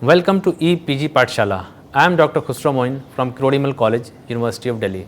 Welcome to EPG Pathshala. I am Dr. Khusro Moin from Kirodimal College, University of Delhi.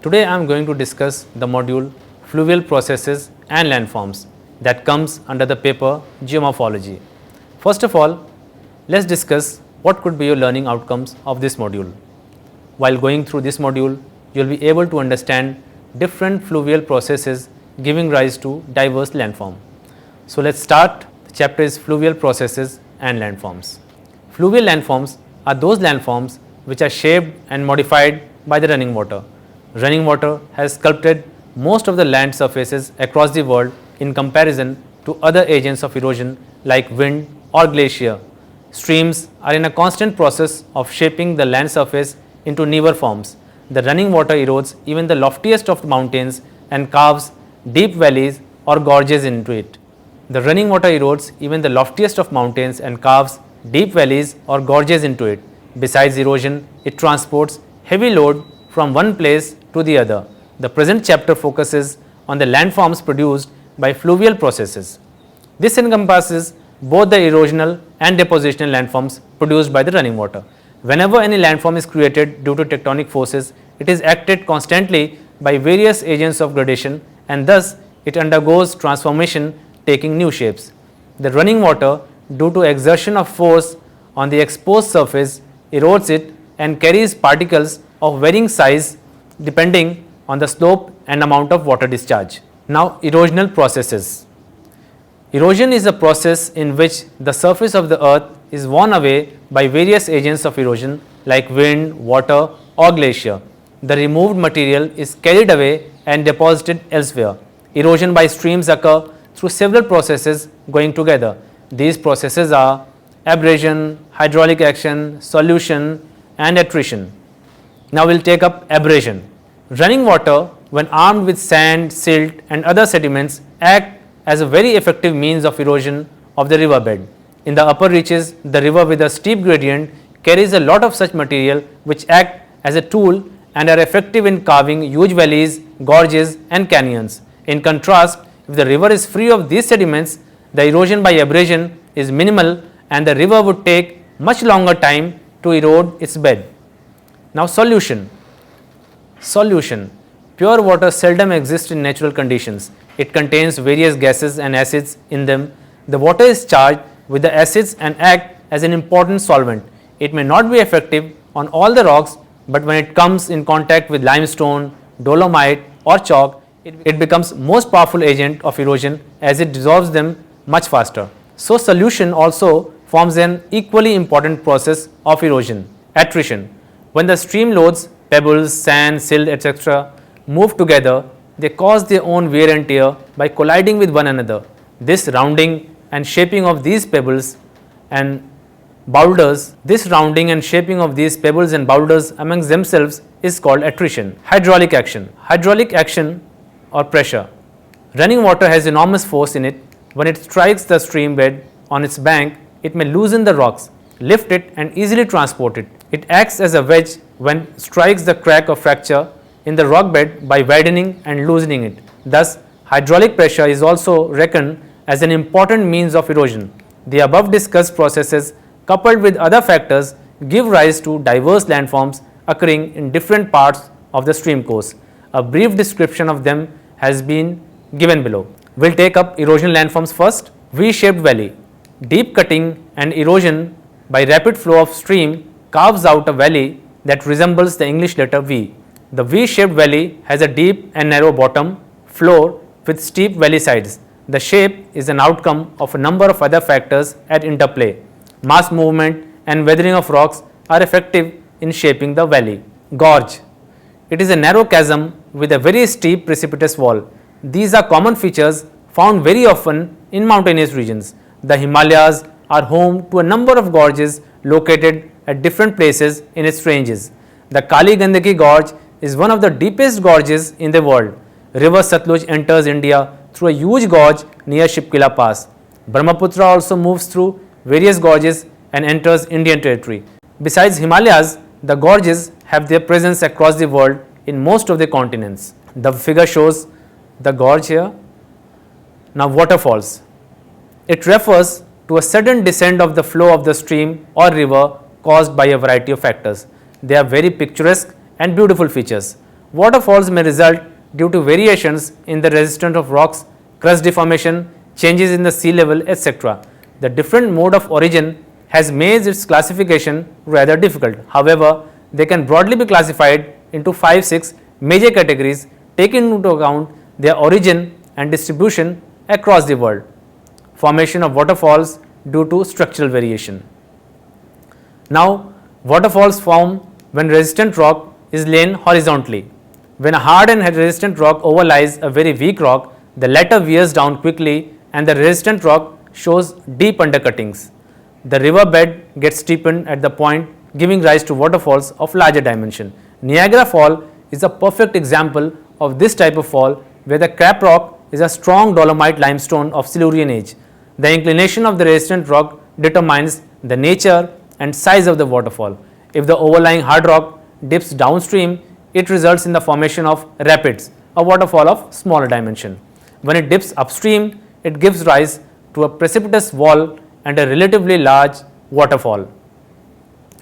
Today I am going to discuss the module Fluvial Processes and Landforms that comes under the paper Geomorphology. First of all, let's discuss what could be your learning outcomes of this module. While going through this module, you will be able to understand different fluvial processes giving rise to diverse landform. So let's start. The chapter is Fluvial Processes and Landforms. Fluvial landforms are those landforms which are shaped and modified by the running water. Running water has sculpted most of the land surfaces across the world in comparison to other agents of erosion like wind or glacier. Streams are in a constant process of shaping the land surface into newer forms. The running water erodes even the loftiest of the mountains and carves deep valleys or gorges into it. The running water erodes even the loftiest of mountains and carves deep valleys or gorges into it. Besides erosion, it transports heavy load from one place to the other. The present chapter focuses on the landforms produced by fluvial processes. This encompasses both the erosional and depositional landforms produced by the running water. Whenever any landform is created due to tectonic forces, it is acted constantly by various agents of gradation and thus it undergoes transformation taking new shapes. The running water, due to exertion of force on the exposed surface, erodes it and carries particles of varying size depending on the slope and amount of water discharge. Now, erosional processes. Erosion is a process in which the surface of the earth is worn away by various agents of erosion like wind, water or glacier. The removed material is carried away and deposited elsewhere. Erosion by streams occur through several processes going together. These processes are abrasion, hydraulic action, solution and attrition. Now we will take up abrasion. Running water, when armed with sand, silt and other sediments, act as a very effective means of erosion of the river bed. In the upper reaches, the river with a steep gradient carries a lot of such material which act as a tool and are effective in carving huge valleys, gorges and canyons. In contrast, if the river is free of these sediments, the erosion by abrasion is minimal and the river would take much longer time to erode its bed. Now solution. Solution. Pure water seldom exists in natural conditions. It contains various gases and acids in them. The water is charged with the acids and act as an important solvent. It may not be effective on all the rocks, but when it comes in contact with limestone, dolomite or chalk, it becomes most powerful agent of erosion as it dissolves them much faster. So solution also forms an equally important process of erosion. Attrition. When the stream loads, pebbles, sand, silt, etc. move together, they cause their own wear and tear by colliding with one another. This rounding and shaping of these pebbles and boulders, amongst themselves is called attrition. Hydraulic action. Hydraulic action or pressure. Running water has enormous force in it. When it strikes the stream bed on its bank, it may loosen the rocks, lift it and easily transport it. It acts as a wedge when strikes the crack or fracture in the rock bed by widening and loosening it. Thus, hydraulic pressure is also reckoned as an important means of erosion. The above discussed processes coupled with other factors give rise to diverse landforms occurring in different parts of the stream course. A brief description of them has been given below. We will take up erosional landforms first. V-shaped valley. Deep cutting and erosion by rapid flow of stream carves out a valley that resembles the English letter V. The V-shaped valley has a deep and narrow bottom, floor with steep valley sides. The shape is an outcome of a number of other factors at interplay. Mass movement and weathering of rocks are effective in shaping the valley. Gorge. It is a narrow chasm with a very steep precipitous wall. These are common features found very often in mountainous regions. The Himalayas are home to a number of gorges located at different places in its ranges. The Kali Gandaki Gorge is one of the deepest gorges in the world. River Satluj enters India through a huge gorge near Shipkila Pass. Brahmaputra also moves through various gorges and enters Indian territory. Besides Himalayas, the gorges have their presence across the world in most of the continents. The figure shows the gorge here. Now waterfalls. It refers to a sudden descent of the flow of the stream or river caused by a variety of factors. They are very picturesque and beautiful features. Waterfalls may result due to variations in the resistance of rocks, crust deformation, changes in the sea level, etc. The different mode of origin has made its classification rather difficult. However, they can broadly be classified into 5-6 major categories taking into account their origin and distribution across the world. Formation of waterfalls due to structural variation. Now, waterfalls form when resistant rock is lain horizontally. When a hard and resistant rock overlies a very weak rock, the latter wears down quickly and the resistant rock shows deep undercuttings. The river bed gets steepened at the point, giving rise to waterfalls of larger dimension. Niagara Fall is a perfect example of this type of fall, where the cap rock is a strong dolomite limestone of Silurian age. The inclination of the resistant rock determines the nature and size of the waterfall. If the overlying hard rock dips downstream, it results in the formation of rapids, a waterfall of smaller dimension. When it dips upstream, it gives rise to a precipitous wall and a relatively large waterfall.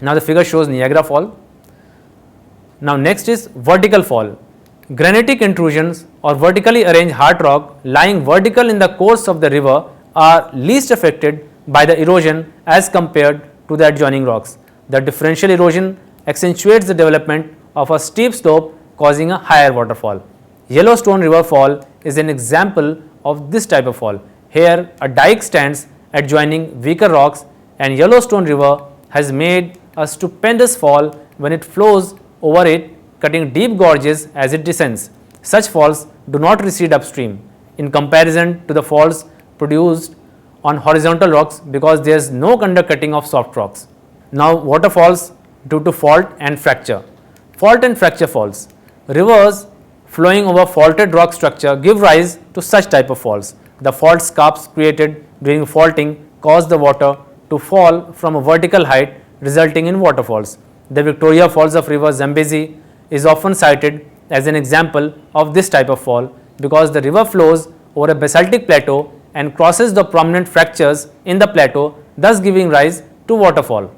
Now the figure shows Niagara Fall. Now next is vertical fall. Granitic intrusions or vertically arranged hard rock lying vertical in the course of the river are least affected by the erosion as compared to the adjoining rocks. The differential erosion accentuates the development of a steep slope, causing a higher waterfall. Yellowstone River Fall is an example of this type of fall. Here a dike stands adjoining weaker rocks, and Yellowstone River has made a stupendous fall when it flows over it, cutting deep gorges as it descends. Such falls do not recede upstream in comparison to the falls produced on horizontal rocks because there is no undercutting of soft rocks. Now waterfalls due to fault and fracture. Fault and fracture falls. Rivers flowing over faulted rock structure give rise to such type of falls. The fault scarps created during faulting cause the water to fall from a vertical height, resulting in waterfalls. The Victoria Falls of river Zambezi is often cited as an example of this type of fall because the river flows over a basaltic plateau and crosses the prominent fractures in the plateau, thus giving rise to waterfall.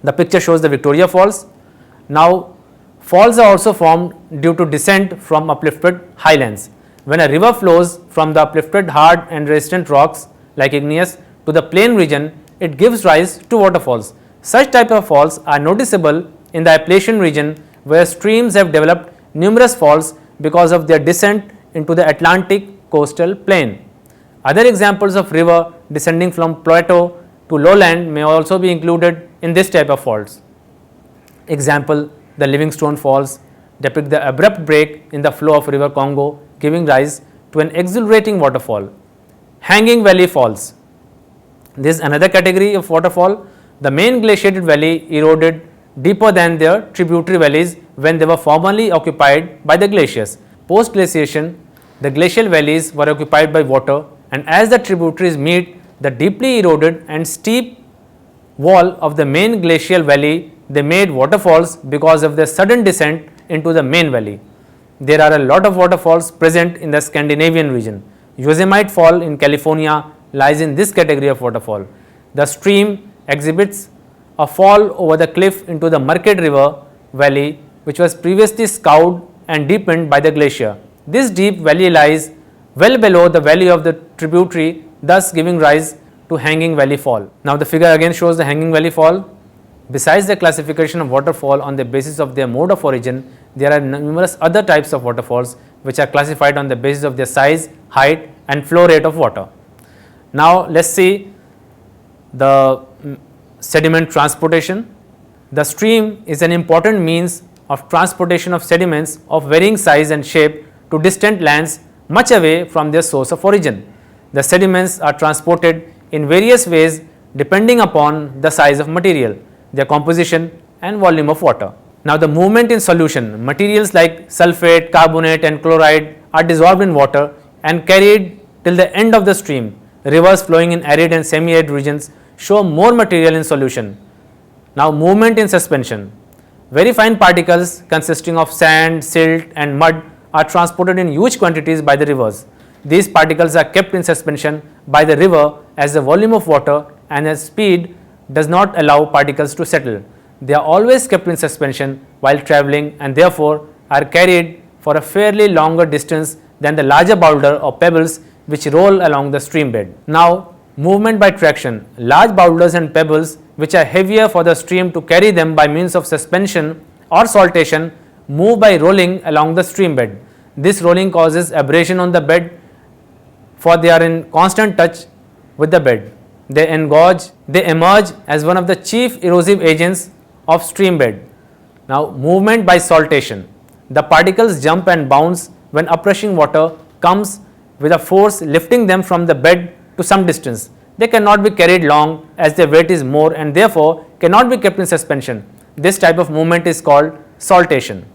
The picture shows the Victoria Falls. Now, falls are also formed due to descent from uplifted highlands. When a river flows from the uplifted hard and resistant rocks like igneous to the plain region, it gives rise to waterfalls. Such type of falls are noticeable in the Appalachian region, where streams have developed numerous falls because of their descent into the Atlantic coastal plain. Other examples of river descending from plateau to lowland may also be included in this type of falls. Example, the Livingstone Falls depict the abrupt break in the flow of river Congo, giving rise to an exhilarating waterfall. Hanging Valley Falls. This is another category of waterfall. The main glaciated valley eroded deeper than their tributary valleys when they were formerly occupied by the glaciers. Post glaciation, the glacial valleys were occupied by water, and as the tributaries meet, the deeply eroded and steep wall of the main glacial valley, they made waterfalls because of their sudden descent into the main valley. There are a lot of waterfalls present in the Scandinavian region. Yosemite Fall in California lies in this category of waterfall. The stream exhibits a fall over the cliff into the Marquette River valley, which was previously scoured and deepened by the glacier. This deep valley lies well below the valley of the tributary, thus giving rise to Hanging Valley Fall. Now the figure again shows the Hanging Valley Fall. Besides the classification of waterfall on the basis of their mode of origin, there are numerous other types of waterfalls which are classified on the basis of their size, height and flow rate of water. Now let us see the sediment transportation. The stream is an important means of transportation of sediments of varying size and shape to distant lands much away from their source of origin. The sediments are transported in various ways depending upon the size of material, their composition and volume of water. Now the movement in solution, materials like sulphate, carbonate and chloride are dissolved in water and carried till the end of the stream. Rivers flowing in arid and semi-arid regions show more material in solution. Now movement in suspension, very fine particles consisting of sand, silt and mud are transported in huge quantities by the rivers. These particles are kept in suspension by the river as the volume of water and its speed does not allow particles to settle. They are always kept in suspension while traveling and therefore are carried for a fairly longer distance than the larger boulder or pebbles which roll along the stream bed. Now, movement by traction. Large boulders and pebbles which are heavier for the stream to carry them by means of suspension or saltation move by rolling along the stream bed. This rolling causes abrasion on the bed, for they are in constant touch with the bed. They emerge as one of the chief erosive agents of stream bed. Now, movement by saltation. The particles jump and bounce when uprushing water comes with a force lifting them from the bed to some distance. They cannot be carried long as their weight is more and therefore cannot be kept in suspension. This type of movement is called saltation.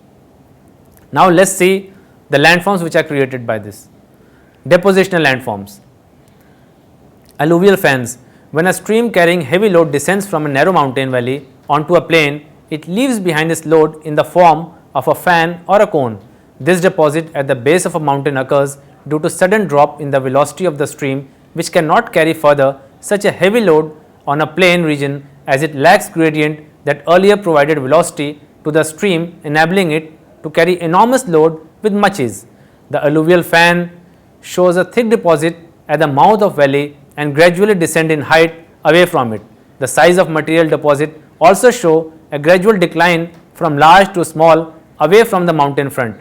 Now, let us see the landforms which are created by this. Depositional landforms. Alluvial fans. When a stream carrying heavy load descends from a narrow mountain valley onto a plain, it leaves behind its load in the form of a fan or a cone. This deposit at the base of a mountain occurs due to sudden drop in the velocity of the stream, which cannot carry further such a heavy load on a plain region as it lacks gradient that earlier provided velocity to the stream, enabling it to carry enormous load with much ease. The alluvial fan shows a thick deposit at the mouth of valley and gradually descend in height away from it. The size of material deposit also show a gradual decline from large to small away from the mountain front.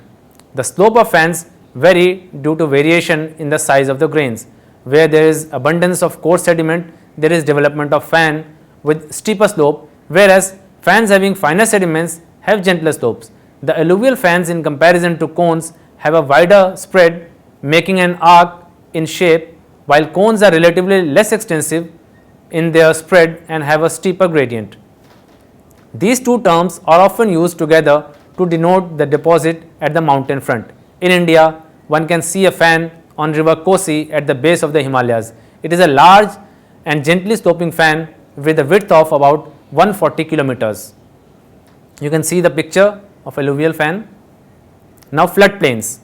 The slope of fans vary due to variation in the size of the grains. Where there is abundance of coarse sediment, there is development of fan with steeper slope, whereas fans having finer sediments have gentler slopes. The alluvial fans in comparison to cones have a wider spread, making an arc in shape, while cones are relatively less extensive in their spread and have a steeper gradient. These two terms are often used together to denote the deposit at the mountain front. In India, one can see a fan on river Kosi at the base of the Himalayas. It is a large and gently sloping fan with a width of about 140 kilometers. You can see the picture of alluvial fan. Now, floodplains.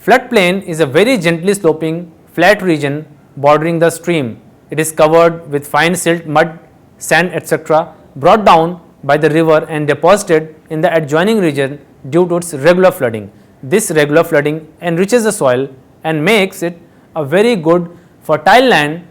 Floodplain is a very gently sloping flat region bordering the stream. It is covered with fine silt, mud, sand, etc., brought down by the river and deposited in the adjoining region due to its regular flooding. This regular flooding enriches the soil and makes it a very good fertile land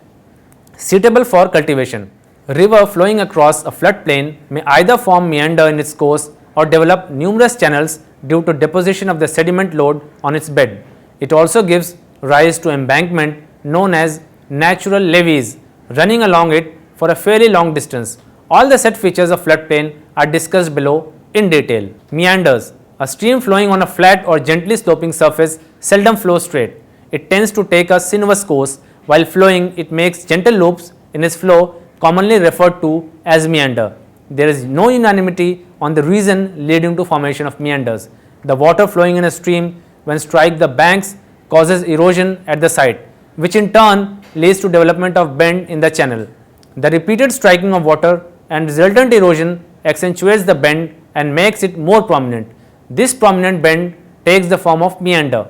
suitable for cultivation. A river flowing across a floodplain may either form meander in its course or develop numerous channels due to deposition of the sediment load on its bed. It also gives rise to embankment known as natural levees running along it for a fairly long distance. All the set features of floodplain are discussed below in detail. Meanders. A stream flowing on a flat or gently sloping surface seldom flows straight. It tends to take a sinuous course. While flowing, it makes gentle loops in its flow, commonly referred to as meander. There is no unanimity on the reason leading to formation of meanders. The water flowing in a stream when strike the banks causes erosion at the site, which in turn leads to development of bend in the channel. The repeated striking of water and resultant erosion accentuates the bend and makes it more prominent. This prominent bend takes the form of meander.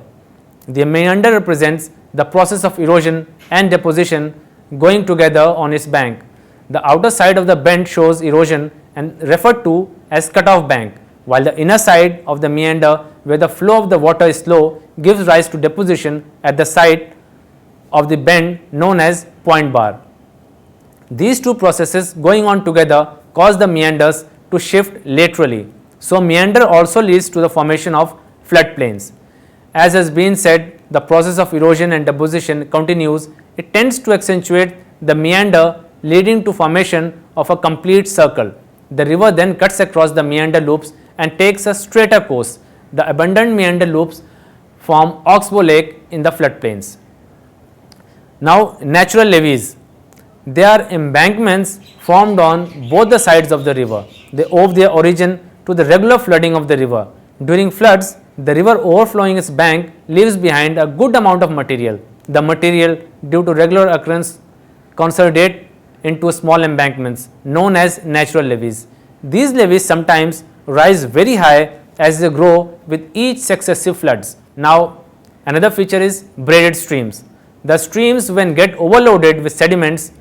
The meander represents the process of erosion and deposition going together on its bank. The outer side of the bend shows erosion and referred to as cutoff bank, while the inner side of the meander, where the flow of the water is slow, gives rise to deposition at the site of the bend known as point bar. These two processes going on together cause the meanders to shift laterally. So, meander also leads to the formation of floodplains. As has been said, the process of erosion and deposition continues. It tends to accentuate the meander, leading to formation of a complete circle. The river then cuts across the meander loops and takes a straighter course. The abundant meander loops form Oxbow Lake in the floodplains. Now, natural levees. They are embankments formed on both the sides of the river. They owe their origin to the regular flooding of the river. During floods, the river overflowing its bank leaves behind a good amount of material. The material, due to regular occurrence, consolidate into small embankments known as natural levees. These levees sometimes rise very high as they grow with each successive floods. Now, Another feature is braided streams. The streams, when get overloaded with sediments,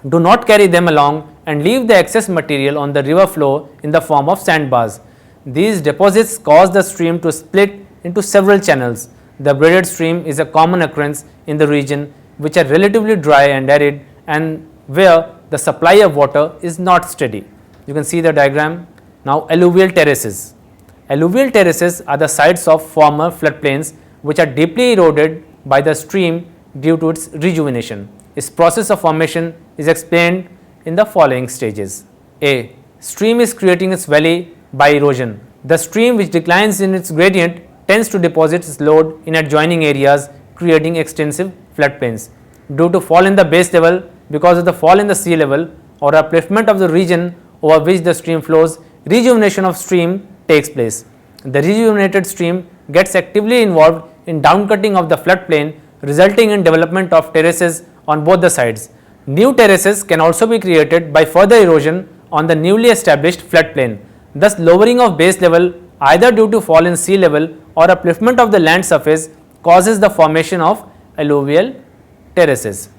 do not carry them along and leave the excess material on the river floor in the form of sandbars. These deposits cause the stream to split into several channels. The braided stream is a common occurrence in the region which are relatively dry and arid and where the supply of water is not steady. You can see the diagram. Now, alluvial terraces. Alluvial terraces are the sites of former floodplains which are deeply eroded by the stream due to its rejuvenation. Its process of formation is explained in the following stages. A. Stream is creating its valley by erosion. The stream which declines in its gradient tends to deposit its load in adjoining areas, creating extensive floodplains. Due to fall in the base level because of the fall in the sea level or upliftment of the region over which the stream flows, rejuvenation of stream takes place. The rejuvenated stream gets actively involved in downcutting of the floodplain, resulting in development of terraces on both the sides. New terraces can also be created by further erosion on the newly established floodplain, thus lowering of base level either due to fall in sea level or upliftment of the land surface causes the formation of alluvial terraces.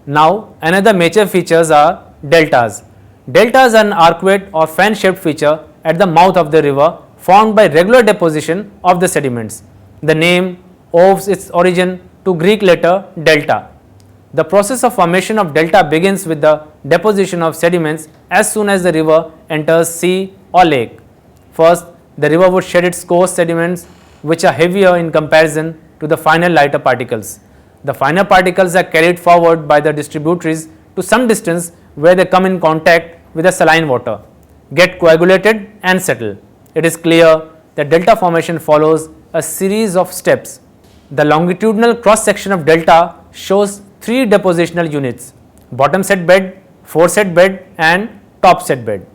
Now, another major features are deltas. Deltas are an arcuate or fan shaped feature at the mouth of the river formed by regular deposition of the sediments. The name owes its origin to Greek letter delta. The process of formation of delta begins with the deposition of sediments as soon as the river enters sea or lake. First, the river would shed its coarse sediments which are heavier in comparison to the finer lighter particles. The finer particles are carried forward by the distributaries to some distance where they come in contact with the saline water, get coagulated and settle. It is clear that delta formation follows a series of steps. The longitudinal cross section of delta shows three depositional units: bottom set bed, foreset bed and top set bed.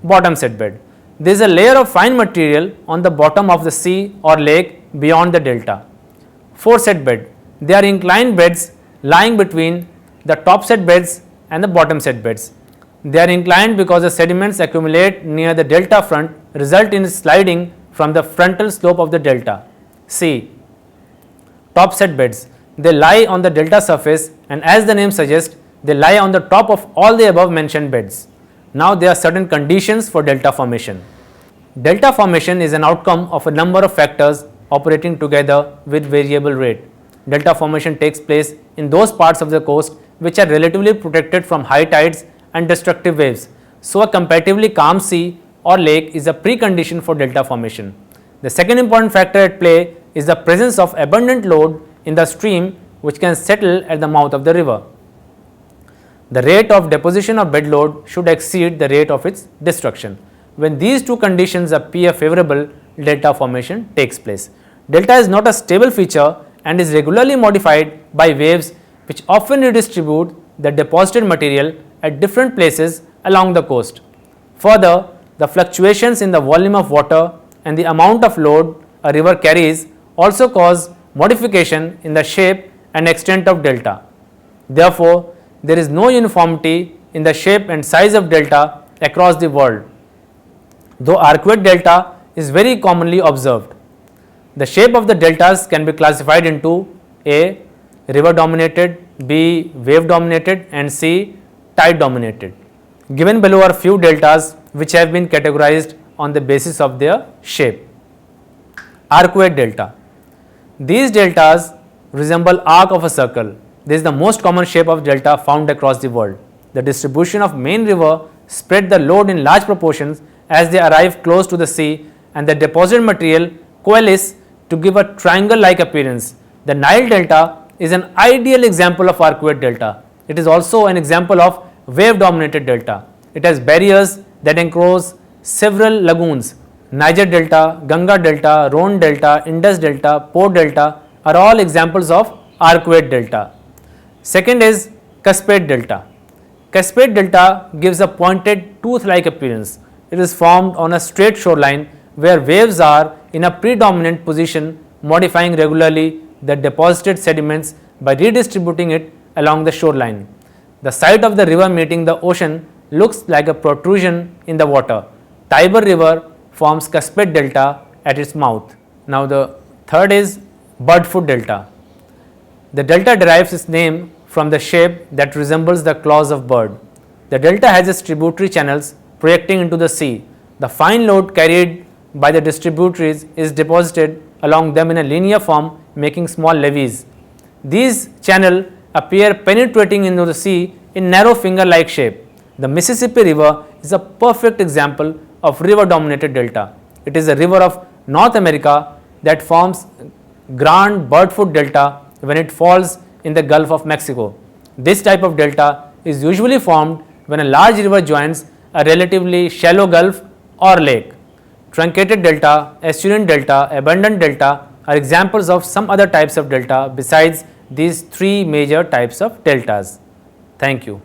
Bottom set bed. There is a layer of fine material on the bottom of the sea or lake beyond the delta. Foreset bed. They are inclined beds lying between the top set beds and the bottom set beds. They are inclined because the sediments accumulate near the delta front, result in sliding from the frontal slope of the delta. C. Top set beds. They lie on the delta surface and as the name suggests, they lie on the top of all the above mentioned beds. Now, there are certain conditions for delta formation. Delta formation is an outcome of a number of factors operating together with variable rate. Delta formation takes place in those parts of the coast which are relatively protected from high tides and destructive waves. So, a comparatively calm sea or lake is a precondition for delta formation. The second important factor at play is the presence of abundant load in the stream which can settle at the mouth of the river. The rate of deposition of bed load should exceed the rate of its destruction. When these two conditions appear favorable, delta formation takes place. Delta is not a stable feature and is regularly modified by waves which often redistribute the deposited material at different places along the coast. Further, the fluctuations in the volume of water and the amount of load a river carries also cause modification in the shape and extent of delta. Therefore, there is no uniformity in the shape and size of delta across the world, though arcuate delta is very commonly observed. The shape of the deltas can be classified into A. River dominated, B. Wave dominated and C. Tide dominated. Given below are few deltas which have been categorized on the basis of their shape. Arcuate delta. These deltas resemble arc of a circle. This is the most common shape of delta found across the world. The distribution of main river spread the load in large proportions as they arrive close to the sea and the deposited material coalesce to give a triangle-like appearance. The Nile delta is an ideal example of arcuate delta. It is also an example of wave-dominated delta. It has barriers that enclose several lagoons. Niger delta, Ganga delta, Rhone delta, Indus delta, Po delta are all examples of arcuate delta. Second is Cascade delta. Cascade delta gives a pointed tooth-like appearance. It is formed on a straight shoreline where waves are in a predominant position, modifying regularly the deposited sediments by redistributing it along the shoreline. The site of the river meeting the ocean looks like a protrusion in the water. Tiber river forms Cascade delta at its mouth. Now, the third is Birdfoot delta. The delta derives its name from the shape that resembles the claws of bird. The delta has its tributary channels projecting into the sea. The fine load carried by the distributaries is deposited along them in a linear form, making small levees. These channels appear penetrating into the sea in narrow finger-like shape. The Mississippi River is a perfect example of river-dominated delta. It is a river of North America that forms Grand Birdfoot Delta when it falls in the Gulf of Mexico. This type of delta is usually formed when a large river joins a relatively shallow gulf or lake. Truncated delta, estuarine delta, abundant delta are examples of some other types of delta besides these three major types of deltas. Thank you.